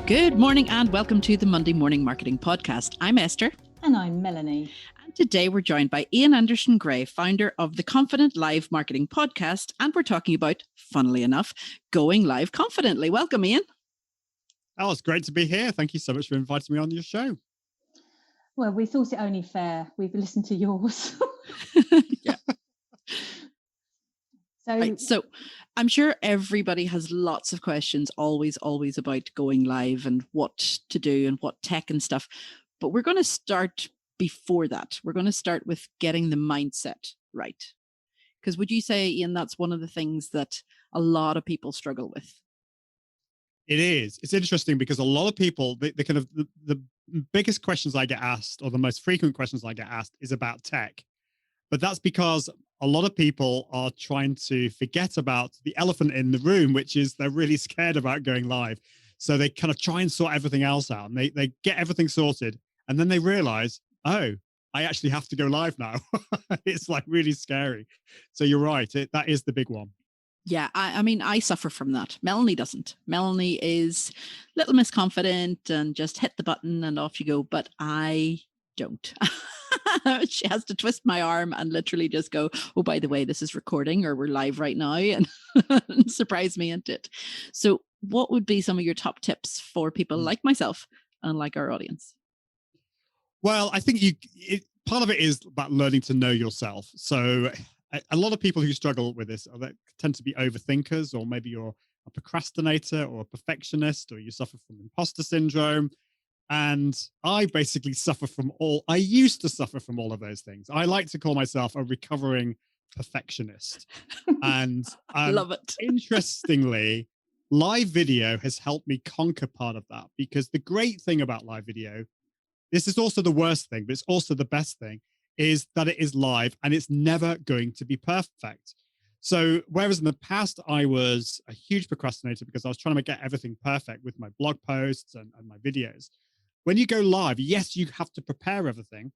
Good morning and welcome to the Monday Morning Marketing Podcast. I'm Esther. And I'm Melanie. And today we're joined by Ian Anderson Gray, founder of the Confident Live Marketing Podcast. And we're talking about, funnily enough, going live confidently. Welcome, Ian. Oh, it's great to be here. Thank you so much for inviting me on your show. Well, we thought it only fair. We've listened to yours. Yeah. So I'm sure everybody has lots of questions always about going live and what to do and what tech and stuff. But we're going to start before that. We're going to start with getting the mindset right. Because would you say, Ian, that's one of the things that a lot of people struggle with? It is. It's interesting because a lot of people, the biggest questions I get asked, or the most frequent questions I get asked, is about tech. But that's because a lot of people are trying to forget about the elephant in the room, which is they're really scared about going live. So they kind of try and sort everything else out, and they get everything sorted. And then they realize, oh, I actually have to go live now. It's like really scary. So you're right. That is the big one. Yeah, I mean, I suffer from that. Melanie doesn't. Melanie is a little misconfident and just hit the button and off you go. But I don't. She has to twist my arm and literally just go, oh, by the way, this is recording or we're live right now, and surprise me into it. So what would be some of your top tips for people like myself and like our audience? Well, I think part of it is about learning to know yourself. So a lot of people who struggle with this tend to be overthinkers, or maybe you're a procrastinator or a perfectionist, or you suffer from imposter syndrome. And I basically I used to suffer from all of those things. I like to call myself a recovering perfectionist. And I love it. Interestingly, live video has helped me conquer part of that, because the great thing about live video, this is also the worst thing, but it's also the best thing, is that it is live and it's never going to be perfect. So whereas in the past, I was a huge procrastinator because I was trying to get everything perfect with my blog posts and my videos. When you go live, yes, you have to prepare everything.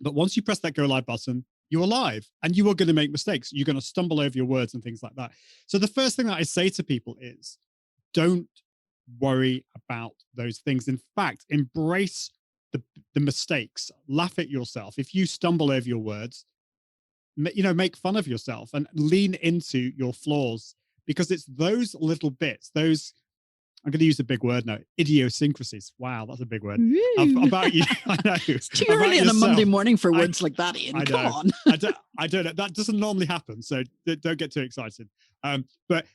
But once you press that go live button, you're live and you are going to make mistakes. You're going to stumble over your words and things like that. So the first thing that I say to people is, don't worry about those things. In fact, embrace the mistakes. Laugh at yourself. If you stumble over your words, make fun of yourself and lean into your flaws, because it's those little bits, I'm going to use a big word now, idiosyncrasies. Wow, that's a big word. About you. I know. It's too early on a Monday morning for words like that, Ian. Come on. I don't know. That doesn't normally happen, so don't get too excited. But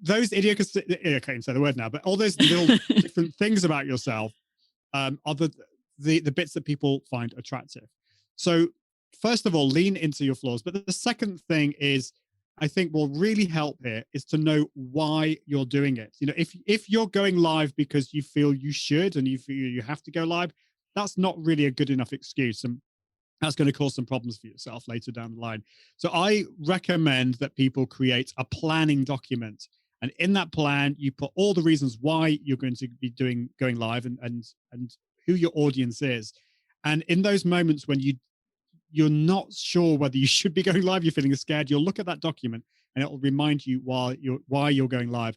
those idiosyncrasies, I can't say the word now, but all those little different things about yourself are the bits that people find attractive. So first of all, lean into your flaws. But the second thing is, I think will really help here is to know why you're doing it. If you're going live because you feel you should and you feel you have to go live, that's not really a good enough excuse. And that's going to cause some problems for yourself later down the line. So I recommend that people create a planning document. And in that plan, you put all the reasons why you're going to be going live and who your audience is. And in those moments when you're not sure whether you should be going live, you're feeling scared, you'll look at that document and it will remind you why you're going live.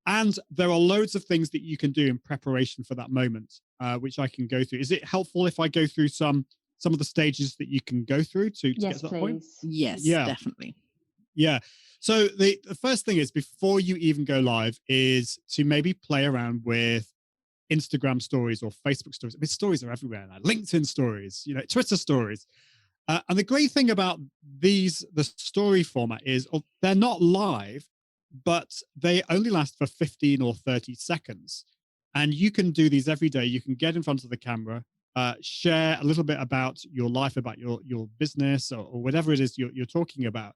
And there are loads of things that you can do in preparation for that moment, which I can go through. Is it helpful if I go through some of the stages that you can go through to get to that point? Yes, yeah, definitely. Yeah. So the first thing is, before you even go live, is to maybe play around with Instagram stories or Facebook stories. I mean, stories are everywhere now. LinkedIn stories, Twitter stories. And the great thing about the story format is they're not live, but they only last for 15 or 30 seconds. And you can do these every day. You can get in front of the camera, share a little bit about your life, about your business or whatever it is you're talking about.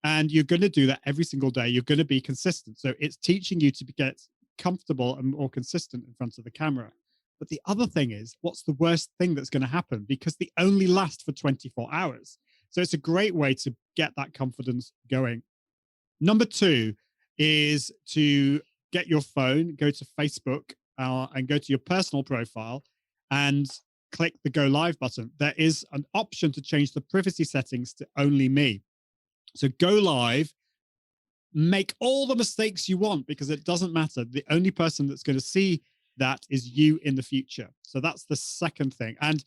And you're going to do that every single day. You're going to be consistent. So it's teaching you to get comfortable and more consistent in front of the camera. But the other thing is, what's the worst thing that's going to happen? Because they only last for 24 hours. So it's a great way to get that confidence going. Number two is to get your phone, go to Facebook, and go to your personal profile and click the go live button, there is an option to change the privacy settings to only me. So go live, make all the mistakes you want, because it doesn't matter. The only person that's going to see that is you in the future. So that's the second thing. And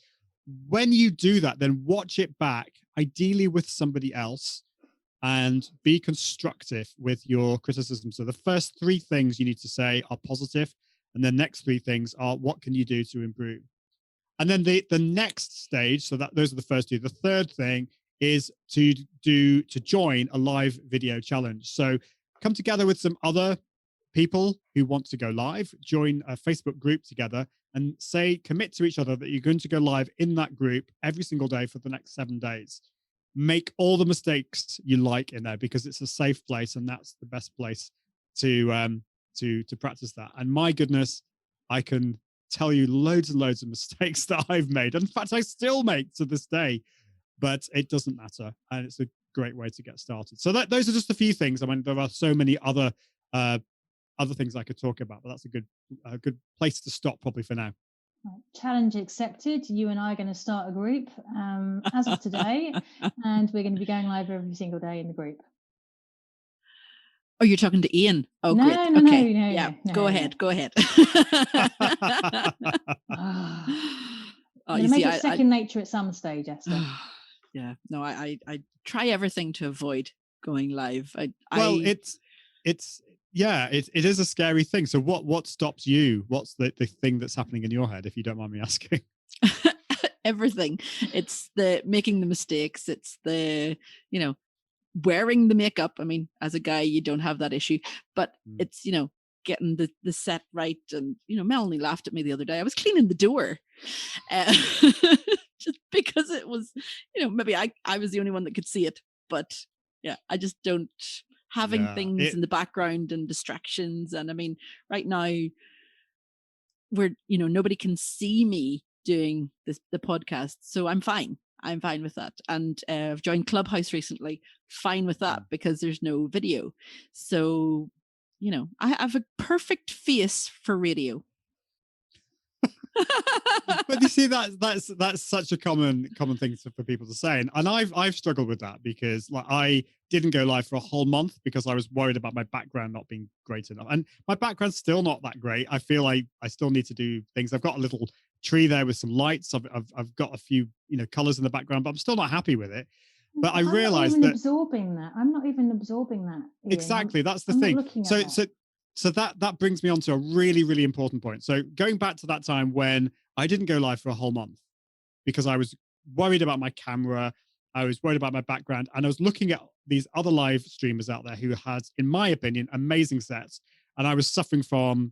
when you do that, then watch it back, ideally with somebody else, and be constructive with your criticism. So the first three things you need to say are positive, and the next three things are what can you do to improve. And then the next stage, so that those are the first two. The third thing is to join a live video challenge. So come together with some other people who want to go live, join a Facebook group together, and commit to each other that you're going to go live in that group every single day for the next 7 days. Make all the mistakes you like in there, because it's a safe place, and that's the best place to practice that. And my goodness, I can tell you loads and loads of mistakes that I've made. In fact, I still make to this day, but it doesn't matter, and it's a great way to get started. So those are just a few things. I mean, there are so many other things I could talk about, but that's a good place to stop probably for now. Right. Challenge accepted. You and I are going to start a group as of today, and we're going to be going live every single day in the group. Oh, you're talking to Ian. Oh, no, great. No, okay. no, yeah. No, go no. ahead. Go ahead. You make it second nature at some stage, Esther. Yeah. No, I try everything to avoid going live. It is a scary thing. So what stops you? What's the thing that's happening in your head, if you don't mind me asking? Everything. It's the making the mistakes. It's the, wearing the makeup. I mean, as a guy, you don't have that issue, but it's, getting the set right. And, Melanie laughed at me the other day. I was cleaning the door just because it was, maybe I was the only one that could see it, but yeah, I just don't having things in the background and distractions. And I mean, right now we're, nobody can see me doing the podcast. So I'm fine with that. And I've joined Clubhouse recently, fine with that, because there's no video. So, I have a perfect face for radio. But you see, that's such a common thing for people to say, and I've struggled with that, because I didn't go live for a whole month because I was worried about my background not being great enough, and my background's still not that great. I feel I still need to do things. I've got a little tree there with some lights. I've got a few colors in the background, but I'm still not happy with it. But I realized that I'm not even absorbing that. Ian. Exactly, that's the thing. So that brings me on to a really, really important point. So going back to that time when I didn't go live for a whole month because I was worried about my camera, I was worried about my background, and I was looking at these other live streamers out there who had, in my opinion, amazing sets, and I was suffering from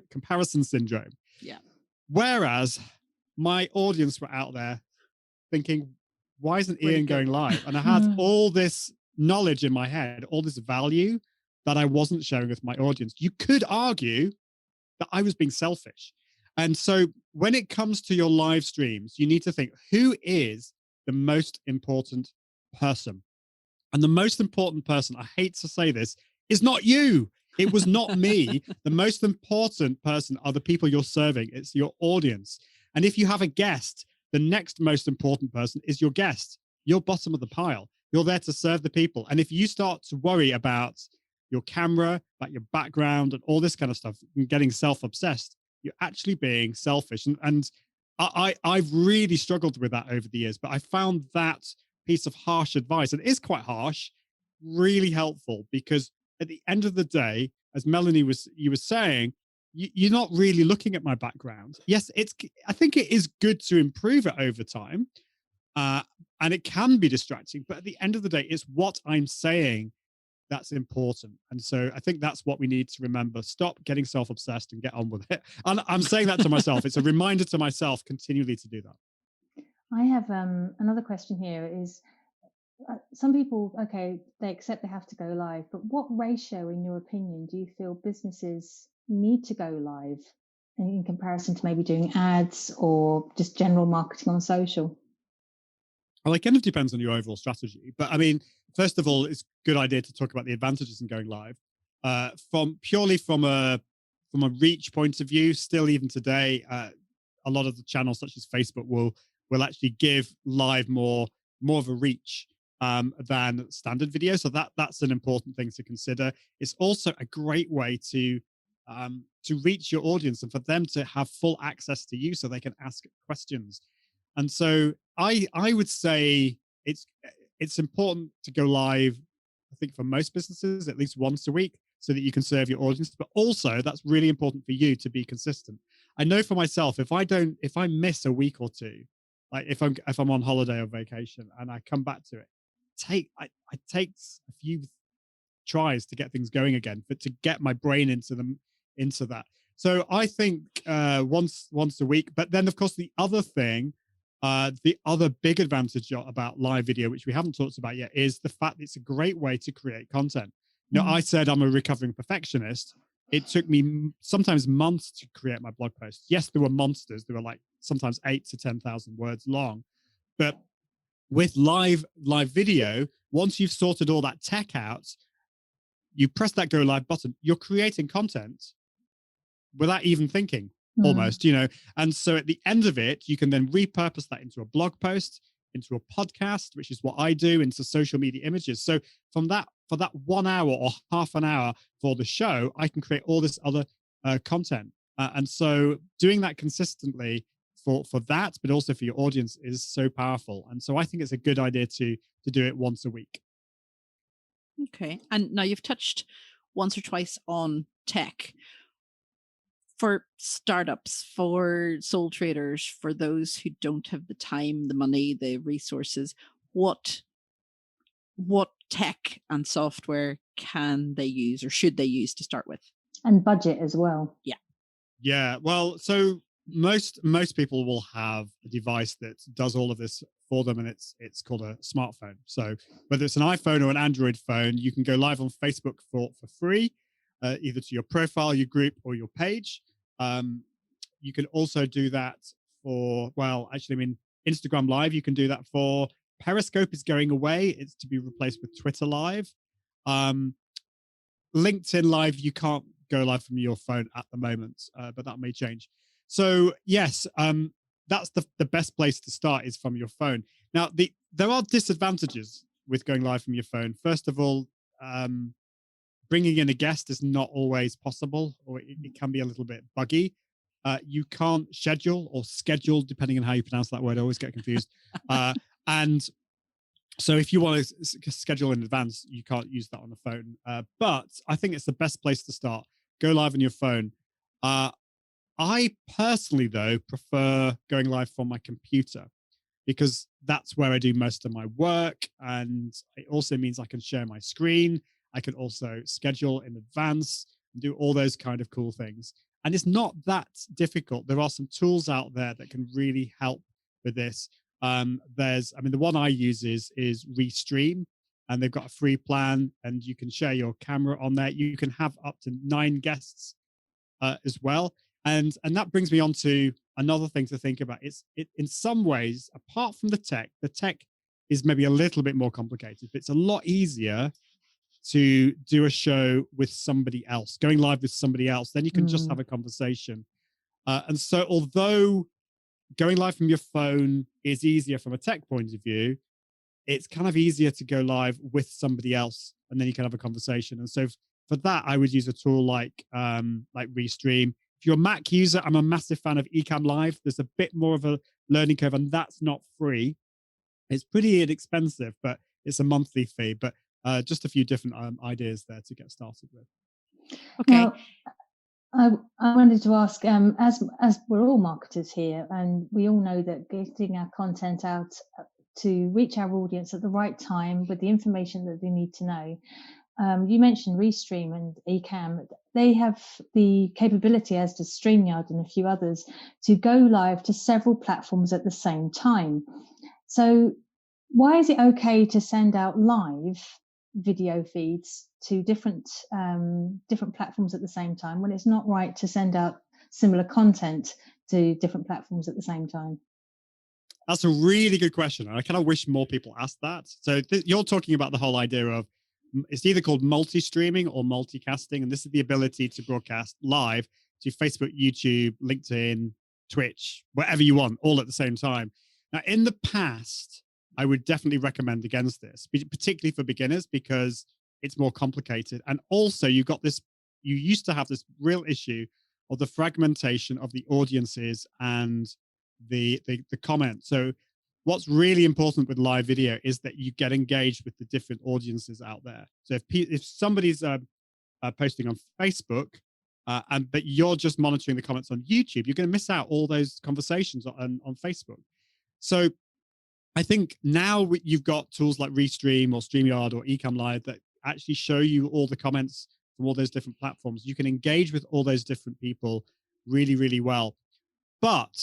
comparison syndrome. Yeah. Whereas my audience were out there thinking, why isn't Ian going live? And I had all this knowledge in my head, all this value that I wasn't sharing with my audience. You could argue that I was being selfish. And so when it comes to your live streams, you need to think, who is the most important person? And the most important person, I hate to say this, is not you. It was not me. The most important person are the people you're serving. It's your audience. And if you have a guest, the next most important person is your guest. You're bottom of the pile. You're there to serve the people. And if you start to worry about your camera, about your background, and all this kind of stuff, and getting self-obsessed, you're actually being selfish. And I've really struggled with that over the years, but I found that piece of harsh advice, and it is quite harsh, really helpful, because at the end of the day, as Melanie you were saying, you're not really looking at my background. Yes, I think it is good to improve it over time, and it can be distracting, but at the end of the day, it's what I'm saying that's important. And so I think that's what we need to remember. Stop getting self-obsessed and get on with it. And I'm saying that to myself. It's a reminder to myself continually to do that. I have another question here is, some people, okay, they accept they have to go live, but what ratio, in your opinion, do you feel businesses need to go live in comparison to maybe doing ads or just general marketing on social? Well, it kind of depends on your overall strategy. But I mean, first of all, it's a good idea to talk about the advantages in going live. From from a reach point of view, still even today, a lot of the channels such as Facebook will actually give live more of a reach than standard video. So that's an important thing to consider. It's also a great way to reach your audience and for them to have full access to you so they can ask questions. And so I would say it's important to go live, I think, for most businesses at least once a week so that you can serve your audience. But also that's really important for you to be consistent. I know for myself, if I miss a week or two, like if I'm on holiday or vacation and I come back to it, it takes a few tries to get things going again, but to get my brain into that. So I think once a week. But then of course the other thing, the other big advantage about live video, which we haven't talked about yet, is the fact that it's a great way to create content. Now, I said I'm a recovering perfectionist. It took me sometimes months to create my blog posts. Yes, there were monsters. They were like sometimes 8,000 to 10,000 words long. But with live video, once you've sorted all that tech out, you press that go live button, you're creating content without even thinking, almost, And so at the end of it, you can then repurpose that into a blog post, into a podcast, which is what I do, into social media images. So for that 1 hour or half an hour for the show, I can create all this other content. And so doing that consistently for that, but also for your audience, is so powerful. And so I think it's a good idea to do it once a week. Okay. And now you've touched once or twice on tech. For startups, for sole traders, for those who don't have the time, the money, the resources, what tech and software can they use or should they use to start with? And budget as well. Yeah. Well, so most people will have a device that does all of this for them, and it's called a smartphone. So whether it's an iPhone or an Android phone, you can go live on Facebook for free, either to your profile, your group, or your page. You can also do that for, Instagram Live, you can do that for. Periscope is going away. It's to be replaced with Twitter Live. LinkedIn Live, you can't go live from your phone at the moment, but that may change. So yes, that's the best place to start, is from your phone. Now, there are disadvantages with going live from your phone. First of all, bringing in a guest is not always possible, or it can be a little bit buggy. You can't schedule, depending on how you pronounce that word. I always get confused. And so if you want to schedule in advance, you can't use that on the phone. But I think it's the best place to start. Go live on your phone. I personally, though, prefer going live from my computer, because that's where I do most of my work. And it also means I can share my screen. I can also schedule in advance and do all those kind of cool things. And it's not that difficult. There are some tools out there that can really help with this. The one I use is Restream, and they've got a free plan, and you can share your camera on there. You can have up to 9 guests as well. And that brings me on to another thing to think about. In some ways, apart from the tech is maybe a little bit more complicated, but it's a lot easier to do a show with somebody else, going live with somebody else. Then you can just have a conversation. And so although going live from your phone is easier from a tech point of view, it's kind of easier to go live with somebody else, and then you can have a conversation. And so for that, I would use a tool like Restream. If you're a Mac user, I'm a massive fan of Ecamm Live. There's a bit more of a learning curve, and that's not free. It's pretty inexpensive, but it's a monthly fee. But just a few different ideas there to get started with. Okay. Now, I wanted to ask, as we're all marketers here, and we all know that getting our content out to reach our audience at the right time with the information that they need to know. You mentioned Restream and Ecamm. They have the capability, as does StreamYard and a few others, to go live to several platforms at the same time. So why is it okay to send out live video feeds to different platforms at the same time, when it's not right to send out similar content to different platforms at the same time? That's a really good question. I kind of wish more people asked that. So you're talking about the whole idea of it's either called multi-streaming or multicasting. And this is the ability to broadcast live to Facebook, YouTube, LinkedIn, Twitch, whatever you want, all at the same time. Now, in the past, I would definitely recommend against this, particularly for beginners, because it's more complicated. And also you used to have this real issue of the fragmentation of the audiences and the comments. So what's really important with live video is that you get engaged with the different audiences out there. So if somebody's posting on Facebook, but you're just monitoring the comments on YouTube, you're going to miss out all those conversations on Facebook. So I think now you've got tools like Restream or StreamYard or Ecamm Live that actually show you all the comments from all those different platforms. You can engage with all those different people really, really well. But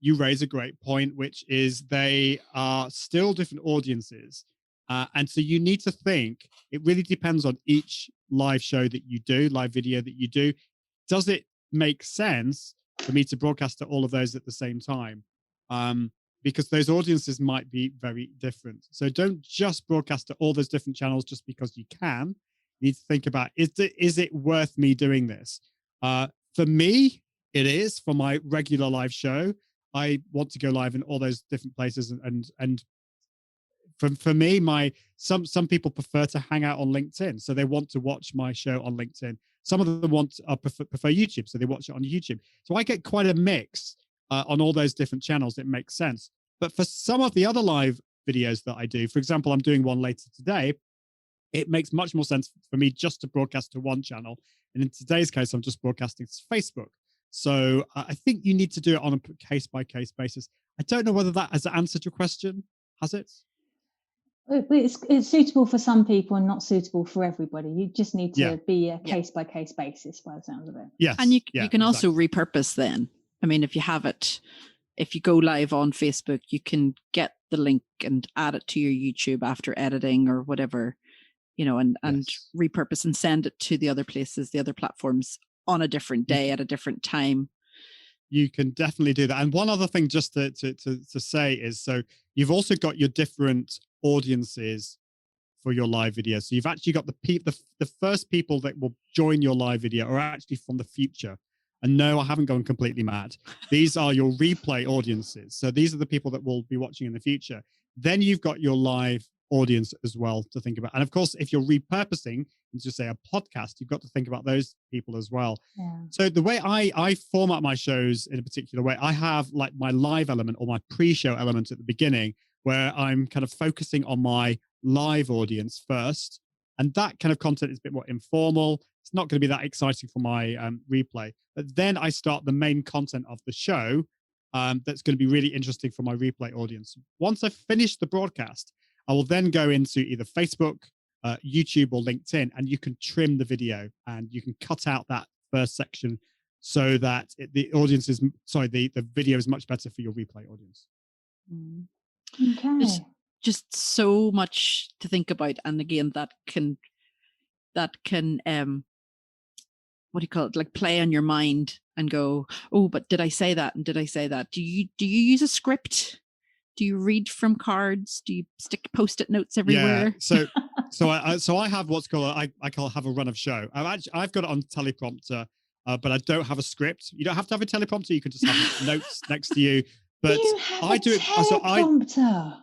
you raise a great point, which is they are still different audiences. And so you need to think, it really depends on each live show that you do, live video that you do. Does it make sense for me to broadcast to all of those at the same time? Because those audiences might be very different. So don't just broadcast to all those different channels just because you can. You need to think about, is it worth me doing this? For me, it is. For my regular live show, I want to go live in all those different places. And for me, some people prefer to hang out on LinkedIn. So they want to watch my show on LinkedIn. Some of them prefer YouTube. So they watch it on YouTube. So I get quite a mix on all those different channels. It makes sense. But for some of the other live videos that I do, for example, I'm doing one later today, it makes much more sense for me just to broadcast to one channel. And in today's case, I'm just broadcasting to Facebook. So I think you need to do it on a case-by-case basis. I don't know whether that has answered your question. Has it? It's suitable for some people and not suitable for everybody. You just need to be a case-by-case basis by the sounds of it. Yes. And you can also repurpose then. I mean, if you go live on Facebook, you can get the link and add it to your YouTube after editing or whatever, and repurpose and send it to the other places, the other platforms on a different day at a different time. You can definitely do that. And one other thing just to say is, so you've also got your different audiences for your live video. So you've actually got the first people that will join your live video are actually from the future. And no, I haven't gone completely mad. These are your replay audiences. So these are the people that will be watching in the future. Then you've got your live audience as well to think about. And of course, if you're repurposing into, say, a podcast, you've got to think about those people as well. Yeah. So the way I format my shows in a particular way, I have like my live element or my pre-show element at the beginning, where I'm kind of focusing on my live audience first. And that kind of content is a bit more informal. It's not going to be that exciting for my replay. But then I start the main content of the show that's going to be really interesting for my replay audience. Once I've finished the broadcast, I will then go into either Facebook, YouTube, or LinkedIn, and you can trim the video and you can cut out that first section so that the video is much better for your replay audience. Okay. There's just so much to think about, and again, that can what do you call it? Like play on your mind and go, oh, but did I say that? And did I say that? Do you use a script? Do you read from cards? Do you stick Post-it notes everywhere? Yeah. So I have what's called I call have a run of show. I've got it on teleprompter, but I don't have a script. You don't have to have a teleprompter. You can just have notes next to you. But I do it. Teleprompter.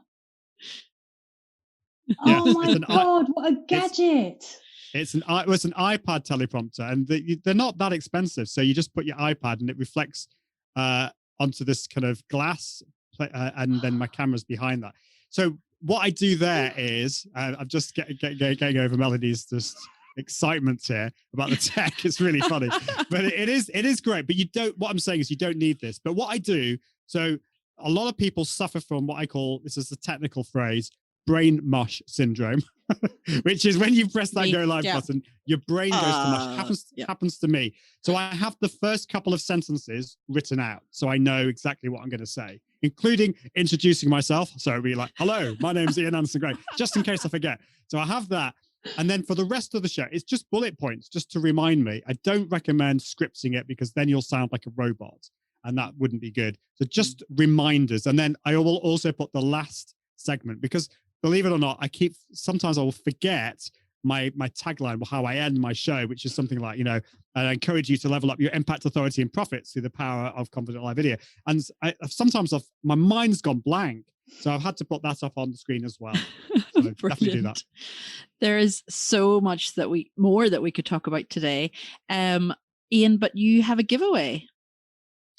Oh my God! What a gadget! It's an iPad teleprompter, and they're not that expensive. So you just put your iPad, and it reflects onto this kind of glass, and then my camera's behind that. So what I do there is, I'm just getting over Melody's just excitement here about the tech. It's really funny, but it is great. But you don't. What I'm saying is, you don't need this. But what I do, so a lot of people suffer from what I call, this is the technical phrase, brain mush syndrome, which is when you press that go live button, your brain goes to mush. Happens to me. So I have the first couple of sentences written out, so I know exactly what I'm going to say, including introducing myself. So it'll be like, hello, my name's Ian Anderson-Gray, just in case I forget. So I have that. And then for the rest of the show, it's just bullet points, just to remind me. I don't recommend scripting it because then you'll sound like a robot, and that wouldn't be good. So just reminders. And then I will also put the last segment, because believe it or not, sometimes I will forget my tagline, or how I end my show, which is something like, I encourage you to level up your impact, authority, and profits through the power of confident live video. And sometimes my mind's gone blank, so I've had to put that up on the screen as well. So definitely do that. There is so much more that we could talk about today, Ian. But you have a giveaway.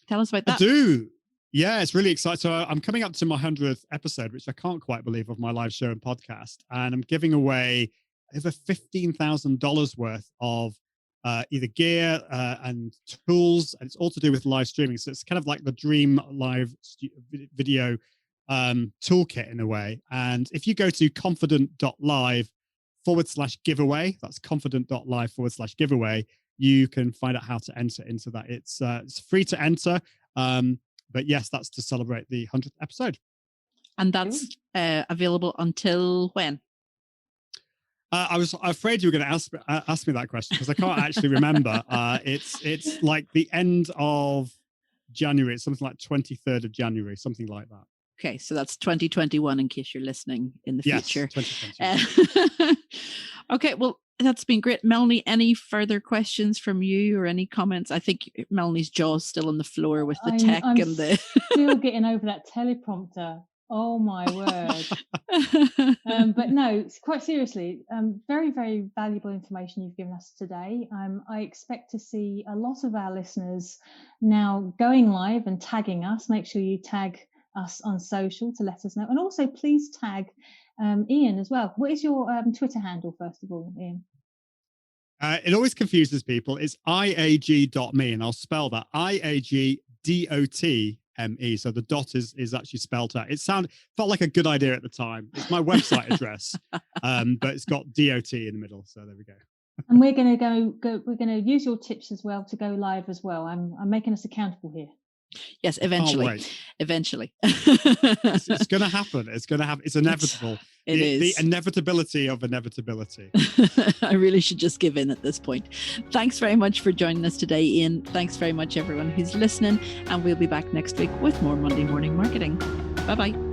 Tell us about that. I do. Yeah, it's really exciting. So I'm coming up to my 100th episode, which I can't quite believe, of my live show and podcast. And I'm giving away over $15,000 worth of either gear and tools. And it's all to do with live streaming. So it's kind of like the dream live video toolkit in a way. And if you go to confident.live/giveaway, that's confident.live/giveaway, you can find out how to enter into that. It's free to enter. But yes, that's to celebrate the 100th episode. And that's available until when? I was afraid you were going to ask me that question, because I can't actually remember. It's like the end of January. It's something like 23rd of January, something like that. Okay, so that's 2021 in case you're listening in the future. Yes, 2021. Okay, well, that's been great. Melanie, any further questions from you or any comments? I think Melanie's jaw's still on the floor with the tech I'm and the... still getting over that teleprompter. Oh my word. But no, quite seriously, very, very valuable information you've given us today. I expect to see a lot of our listeners now going live and tagging us. Make sure you tag us on social to let us know. And also please tag Ian as well. What is your Twitter handle, first of all, Ian? It always confuses people. It's iag.me, and I'll spell that IAGDOTME. So the dot is actually spelled out. Felt like a good idea at the time. It's my website address, but it's got DOT in the middle. So there we go. And we're going to go. We're going to use your tips as well to go live as well. I'm making us accountable here. Yes, eventually. Eventually. It's going to happen. It's going to happen. It's inevitable. It is. The inevitability of inevitability. I really should just give in at this point. Thanks very much for joining us today, Ian. Thanks very much, everyone who's listening. And we'll be back next week with more Monday Morning Marketing. Bye-bye.